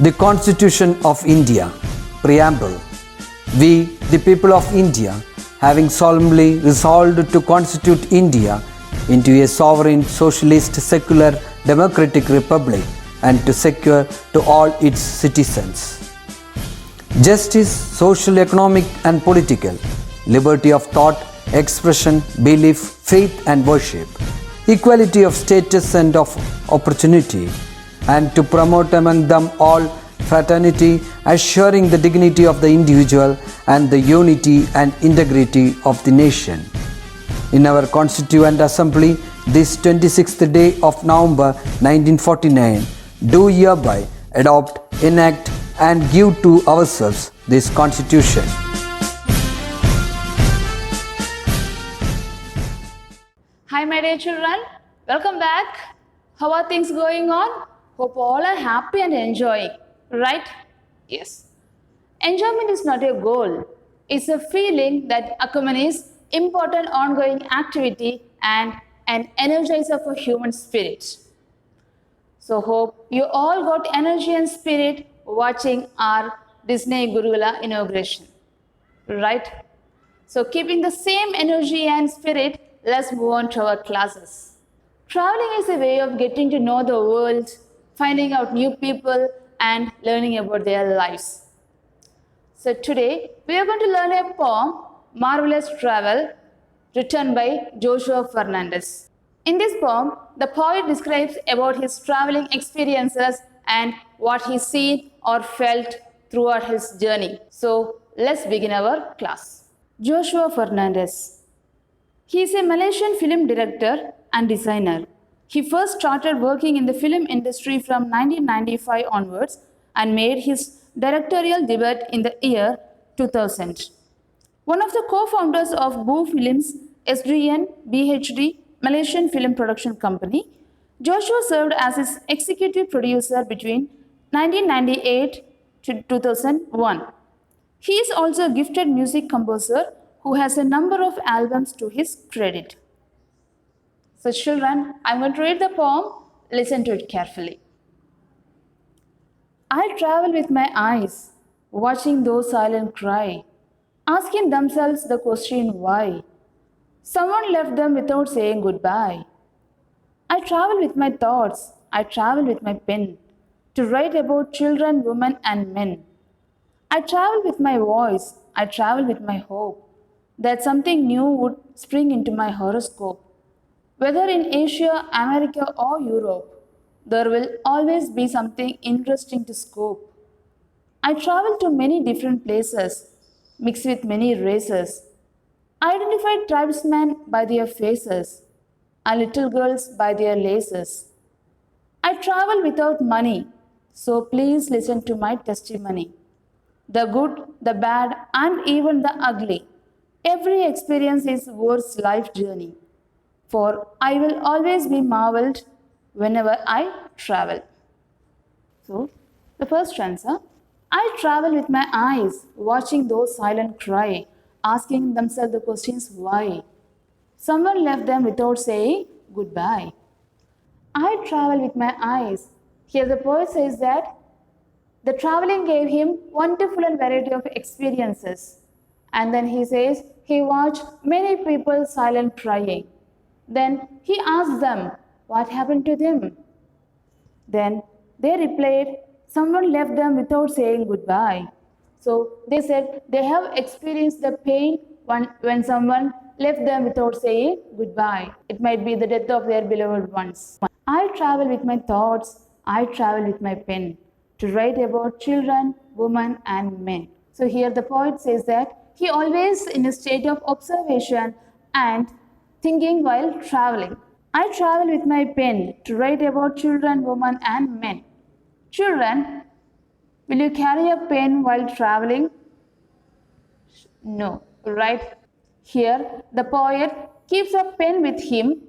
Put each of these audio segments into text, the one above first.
The Constitution of India, Preamble. We, the people of India, having solemnly resolved to constitute India into a sovereign, socialist, secular, democratic republic and to secure to all its citizens justice, social, economic and political, liberty of thought, expression, belief, faith and worship, equality of status and of opportunity, and to promote among them all fraternity, assuring the dignity of the individual and the unity and integrity of the nation. In our Constituent Assembly, this 26th day of November 1949, do hereby adopt, enact and give to ourselves this Constitution. Hi my dear children, welcome back. How are things going on? Hope all are happy and enjoying, right? Yes. Enjoyment is not a goal. It's a feeling that accompanies important ongoing activity and an energizer for human spirit. So hope you all got energy and spirit watching our Disney Gurukula inauguration, right? So keeping the same energy and spirit, let's move on to our classes. Traveling is a way of getting to know the world, finding out new people and learning about their lives. So today we are going to learn a poem, Marvelous Travel, written by Joshua Fernandez. In this poem, the poet describes about his traveling experiences and what he seen or felt throughout his journey. So let's begin our class. Joshua Fernandez. He is a Malaysian film director and designer. He first started working in the film industry from 1995 onwards and made his directorial debut in the year 2000. One of the co-founders of Boo Films, SDN BHD, Malaysian Film Production Company, Joshua served as his executive producer between 1998 to 2001. He is also a gifted music composer who has a number of albums to his credit. So children, I'm going to read the poem. Listen to it carefully. I travel with my eyes, watching those silent cry, asking themselves the question why. Someone left them without saying goodbye. I travel with my thoughts, I travel with my pen, to write about children, women and men. I travel with my voice, I travel with my hope, that something new would spring into my horoscope. Whether in Asia, America or Europe, there will always be something interesting to scope. I travel to many different places, mixed with many races. I identified tribesmen by their faces, and little girls by their laces. I travel without money, so please listen to my testimony. The good, the bad, and even the ugly. Every experience is worth life journey. For I will always be marveled whenever I travel. So, the first answer, I travel with my eyes, watching those silent cry, asking themselves the questions why. Someone left them without saying goodbye. I travel with my eyes. Here the poet says that the traveling gave him wonderful and variety of experiences. And then he says he watched many people silent crying. Then he asked them what happened to them. Then they replied, someone left them without saying goodbye. So they said they have experienced the pain when someone left them without saying goodbye. It might be the death of their beloved ones. I travel with my thoughts, I travel with my pen to write about children, women and men. So here the poet says that he always in a state of observation and thinking while traveling. I travel with my pen to write about children, women and men. Children, will you carry a pen while traveling? No, right? Here, the poet keeps a pen with him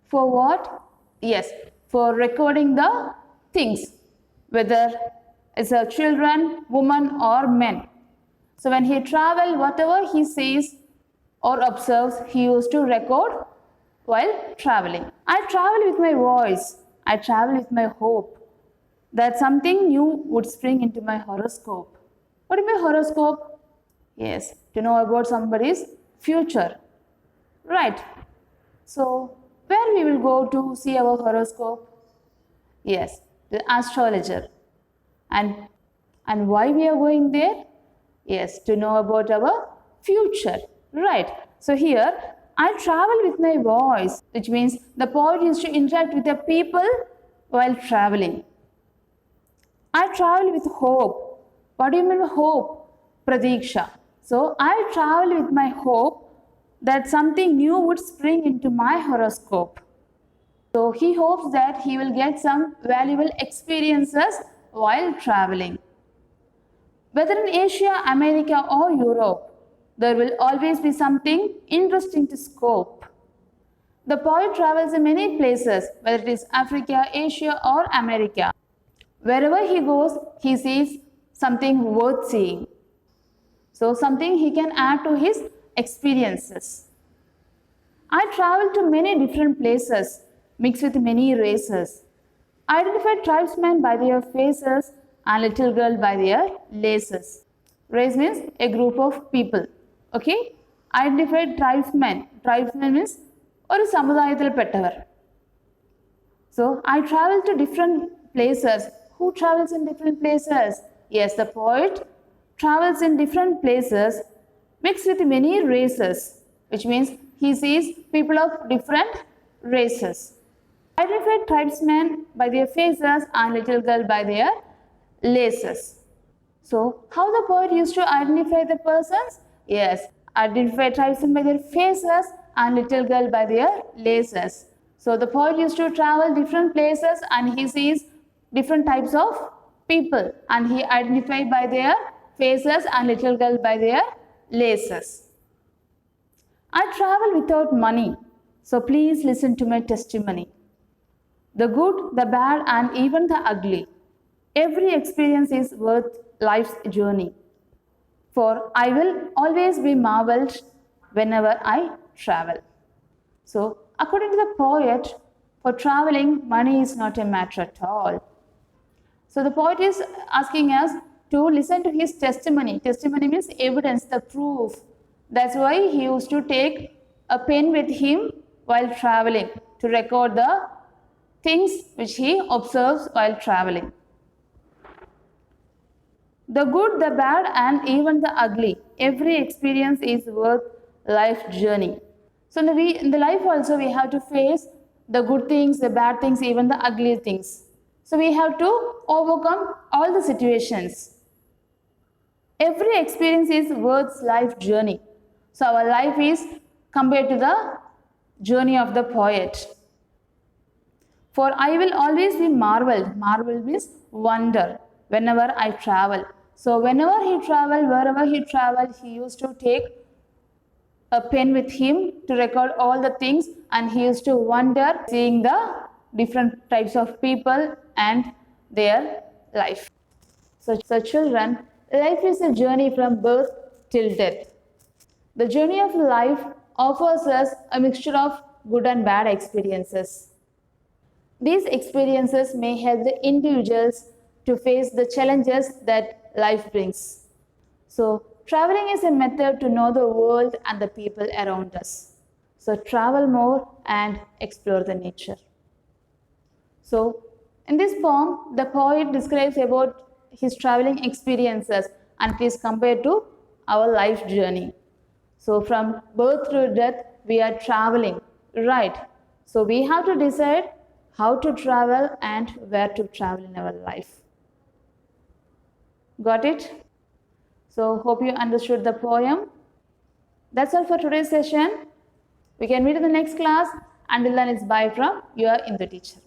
for what? Yes, for recording the things, whether it's a children, woman or men. So when he travels, whatever he sees or observes, he used to record while traveling. I travel with my voice. I travel with my hope that something new would spring into my horoscope. What is my horoscope? Yes, to know about somebody's future. Right. So, where we will go to see our horoscope? Yes, the astrologer. And why we are going there? Yes, to know about our future. Right. So here I travel with my voice, which means the poet used to interact with the people while traveling. I travel with hope. What do you mean by hope? Pradiksha. So I travel with my hope that something new would spring into my horoscope. So he hopes that he will get some valuable experiences while traveling. Whether in Asia, America, or Europe, there will always be something interesting to scope. The poet travels in many places, whether it is Africa, Asia, or America. Wherever he goes, he sees something worth seeing. So, something he can add to his experiences. I travel to many different places, mixed with many races. Identify tribesmen by their faces and little girl by their laces. Race means a group of people. Okay? Identify tribesmen. Tribesmen means ഒരു സമുദായത്തിൽ പെട്ടവർ. So I travel to different places. Who travels in different places? Yes, the poet travels in different places mixed with many races, which means he sees people of different races. Identify tribesmen by their faces and little girl by their laces. So, how the poet used to identify the persons? Yes, identify tribesmen by their faces and little girl by their laces. So, the poet used to travel different places and he sees different types of people and he identified by their faces and little girl by their laces. I travel without money, so please listen to my testimony. The good, the bad, and even the ugly. Every experience is worth life's journey. For I will always be marveled whenever I travel. So, according to the poet, for traveling, money is not a matter at all. So, the poet is asking us to listen to his testimony. Testimony means evidence, the proof. That's why he used to take a pen with him while traveling to record the things which he observes while traveling. The good, the bad, and even the ugly. Every experience is worth life journey. So in the life also we have to face the good things, the bad things, even the ugly things. So we have to overcome all the situations. Every experience is worth life journey. So our life is compared to the journey of the poet. For I will always be marveled. Marvel means wonder whenever I travel. So whenever he traveled, wherever he traveled, he used to take a pen with him to record all the things and he used to wonder seeing the different types of people and their life. So children, life is a journey from birth till death. The journey of life offers us a mixture of good and bad experiences. These experiences may help the individuals to face the challenges that life brings. So, traveling is a method to know the world and the people around us. So, travel more and explore the nature. So, in this poem, the poet describes about his traveling experiences and it is compared to our life journey. So, from birth to death, we are traveling, right? So, we have to decide how to travel and where to travel in our life. Got it? So, hope you understood the poem. That's all for today's session. We can meet in the next class. Until then, it's bye from your Indu teacher.